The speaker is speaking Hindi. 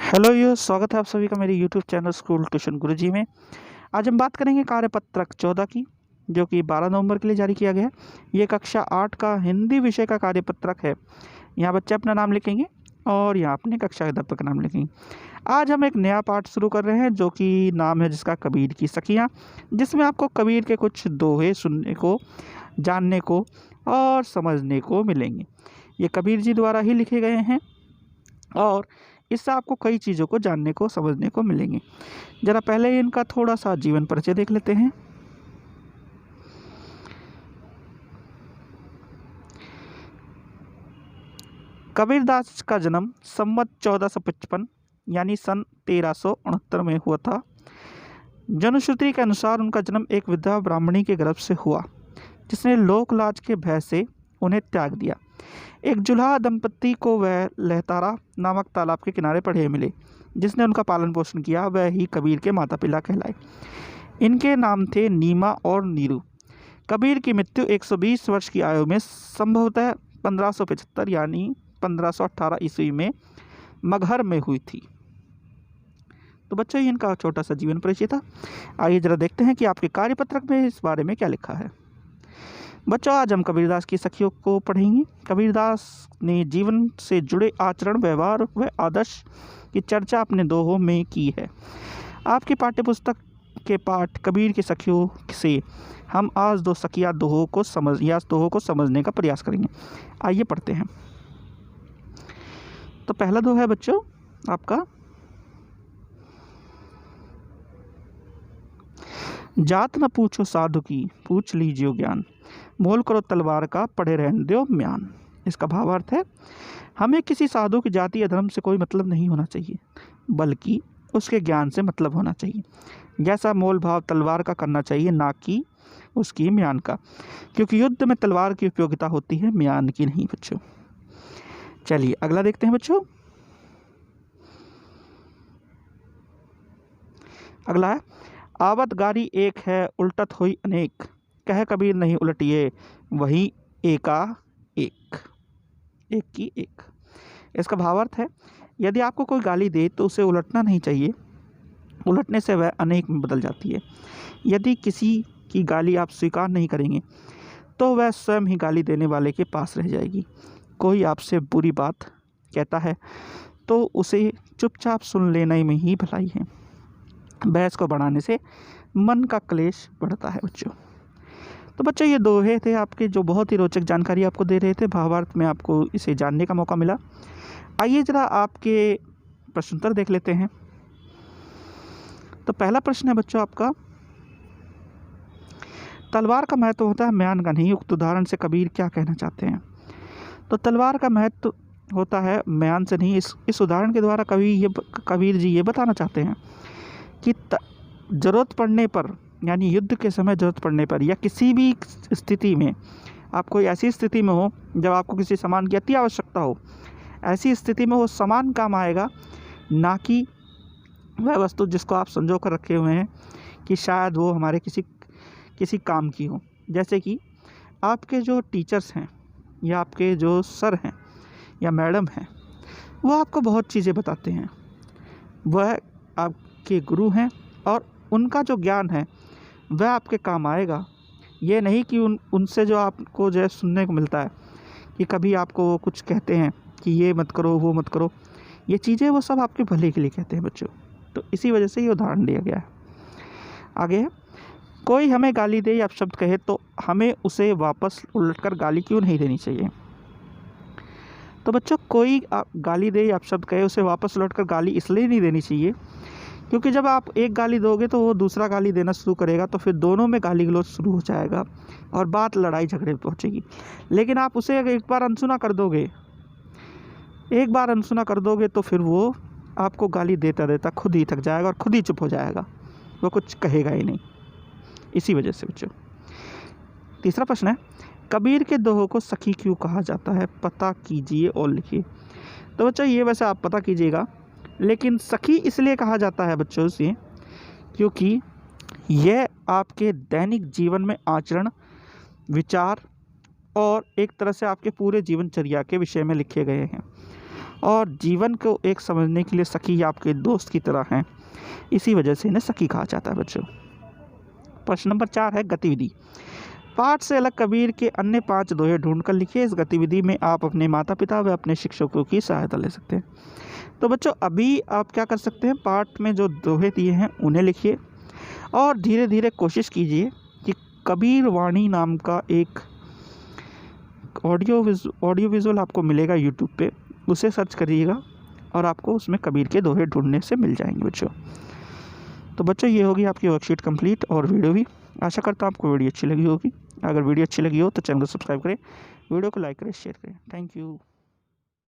हेलो यो स्वागत है आप सभी का मेरे यूट्यूब चैनल स्कूल ट्यूशन गुरुजी में। आज हम बात करेंगे कार्यपत्रक 14 की, जो कि 12 नवंबर के लिए जारी किया गया है। ये कक्षा 8 का हिंदी विषय का कार्यपत्रक है। यहाँ बच्चे अपना नाम लिखेंगे और यहाँ अपने कक्षा अध्यापक का नाम लिखेंगे। आज हम एक नया पाठ शुरू कर रहे हैं जो कि नाम है जिसका कबीर की सखियाँ, जिसमें आपको कबीर के कुछ दोहे सुनने को, जानने को और समझने को मिलेंगे। ये कबीर जी द्वारा ही लिखे गए हैं और इससे आपको कई चीज़ों को जानने को, समझने को मिलेंगे। ज़रा पहले इनका थोड़ा सा जीवन परिचय देख लेते हैं। कबीरदास का जन्म संवत 1455 यानी सन 1369 में हुआ था। जनश्रुति के अनुसार उनका जन्म एक विधवा ब्राह्मणी के गर्भ से हुआ, जिसने लोकलाज के भय से उन्हें त्याग दिया। एक जुल्हा दंपत्ति को वह लहतारा नामक तालाब के किनारे पड़े मिले, जिसने उनका पालन पोषण किया। वह ही कबीर के माता पिता कहलाए। इनके नाम थे नीमा और नीरू। कबीर की मृत्यु 120 वर्ष की आयु में संभवतः 1575 यानी 1518 ईस्वी में मगहर में हुई थी। तो बच्चों, ये इनका छोटा सा जीवन परिचय था। आइए जरा देखते हैं कि आपके कार्यपत्रक में इस बारे में क्या लिखा है। बच्चों, आज हम कबीरदास की सखियों को पढ़ेंगे। कबीरदास ने जीवन से जुड़े आचरण, व्यवहार व आदर्श की चर्चा अपने दोहों में की है। आपकी पाठ्यपुस्तक के पाठ कबीर की सखियों से हम आज दो सखिया दोहों को समझने का प्रयास करेंगे। आइए पढ़ते हैं। तो पहला दोहा है बच्चों आपका, जात न पूछो साधु की, पूछ लीजियो ज्ञान, मोल करो तलवार का, पढ़े रहने दो म्यान। इसका भावार्थ है, हमें किसी साधु की जाति या धर्म से कोई मतलब नहीं होना चाहिए, बल्कि उसके ज्ञान से मतलब होना चाहिए। जैसा मोल भाव तलवार का करना चाहिए, ना कि उसकी म्यान का, क्योंकि युद्ध में तलवार की उपयोगिता होती है, म्यान की नहीं बच्चों। चलिए अगला देखते हैं बच्चों। अगला है, आवत गारी एक है, उल्टत हुई अनेक, कह कबीर नहीं उलटिए, वही एका एक, एक की एक। इसका भावार्थ है, यदि आपको कोई गाली दे तो उसे उलटना नहीं चाहिए, उलटने से वह अनेक में बदल जाती है। यदि किसी की गाली आप स्वीकार नहीं करेंगे तो वह स्वयं ही गाली देने वाले के पास रह जाएगी। कोई आपसे बुरी बात कहता है तो उसे चुपचाप सुन लेने में ही भलाई है। बहस को बढ़ाने से मन का क्लेश बढ़ता है बच्चों। तो बच्चों, ये दोहे थे आपके, जो बहुत ही रोचक जानकारी आपको दे रहे थे। भावार्थ में आपको इसे जानने का मौका मिला। आइए जरा आपके प्रश्नोत्तर देख लेते हैं। तो पहला प्रश्न है बच्चों आपका, तलवार का महत्व होता है, म्यान का नहीं। उक्त उदाहरण से कबीर क्या कहना चाहते हैं? तो तलवार का महत्व होता है, म्यान से नहीं। इस उदाहरण के द्वारा कबीर जी ये बताना चाहते हैं कि ज़रूरत पड़ने पर, यानी युद्ध के समय ज़रूरत पड़ने पर, या किसी भी स्थिति में, आप कोई ऐसी स्थिति में हो जब आपको किसी सामान की अति आवश्यकता हो, ऐसी स्थिति में वो सामान काम आएगा, ना कि वह वस्तु जिसको आप संजो कर रखे हुए हैं कि शायद वो हमारे किसी काम की हो। जैसे कि आपके जो टीचर्स हैं, या आपके जो सर हैं या मैडम हैं, वो आपको बहुत चीज़ें बताते हैं, वह आपके गुरु हैं और उनका जो ज्ञान है वह आपके काम आएगा। ये नहीं कि उनसे जो आपको जो है सुनने को मिलता है कि कभी आपको वो कुछ कहते हैं कि ये मत करो, वो मत करो, ये चीज़ें वो सब आपके भले के लिए कहते हैं बच्चों। तो इसी वजह से ये उदाहरण दिया गया है। आगे है, कोई हमें गाली दे या अपशब्द कहे तो हमें उसे वापस उलटकर गाली क्यों नहीं देनी चाहिए? तो बच्चों, कोई गाली दे या अपशब्द कहे, उसे वापस उलटकर गाली इसलिए नहीं देनी चाहिए क्योंकि जब आप एक गाली दोगे तो वो दूसरा गाली देना शुरू करेगा, तो फिर दोनों में गाली गलौज शुरू हो जाएगा और बात लड़ाई झगड़े में पहुँचेगी। लेकिन आप उसे एक बार अनसुना कर दोगे तो फिर वो आपको गाली देता देता खुद ही थक जाएगा और खुद ही चुप हो जाएगा, वो कुछ कहेगा ही नहीं। इसी वजह से बच्चों। तीसरा प्रश्न है, कबीर के दोहों को सखी क्यों कहा जाता है? पता कीजिए और लिखिए। तो बच्चों, ये वैसे आप पता कीजिएगा, लेकिन सखी इसलिए कहा जाता है बच्चों से क्योंकि यह आपके दैनिक जीवन में आचरण, विचार और एक तरह से आपके पूरे जीवनचर्या के विषय में लिखे गए हैं। और जीवन को एक समझने के लिए सखी आपके दोस्त की तरह हैं, इसी वजह से इन्हें सखी कहा जाता है बच्चों। प्रश्न नंबर 4 है गतिविधि। पाठ से अलग कबीर के अन्य 5 दोहे ढूंढकर लिखिए। इस गतिविधि में आप अपने माता पिता व अपने शिक्षकों की सहायता ले सकते हैं। तो बच्चों अभी आप क्या कर सकते हैं, पाठ में जो दोहे दिए हैं उन्हें लिखिए और धीरे धीरे कोशिश कीजिए कि कबीर वाणी नाम का एक ऑडियो विजुअल आपको मिलेगा यूट्यूब पे, उसे सर्च करिएगा और आपको उसमें कबीर के दोहे ढूंढने से मिल जाएंगे बच्चों। तो बच्चों ये होगी आपकी वर्कशीट कंप्लीट और वीडियो भी। आशा करता हूँ आपको वीडियो अच्छी लगी होगी। अगर वीडियो अच्छी लगी हो तो चैनल को सब्सक्राइब करें, वीडियो को लाइक करें, शेयर करें। Thank you.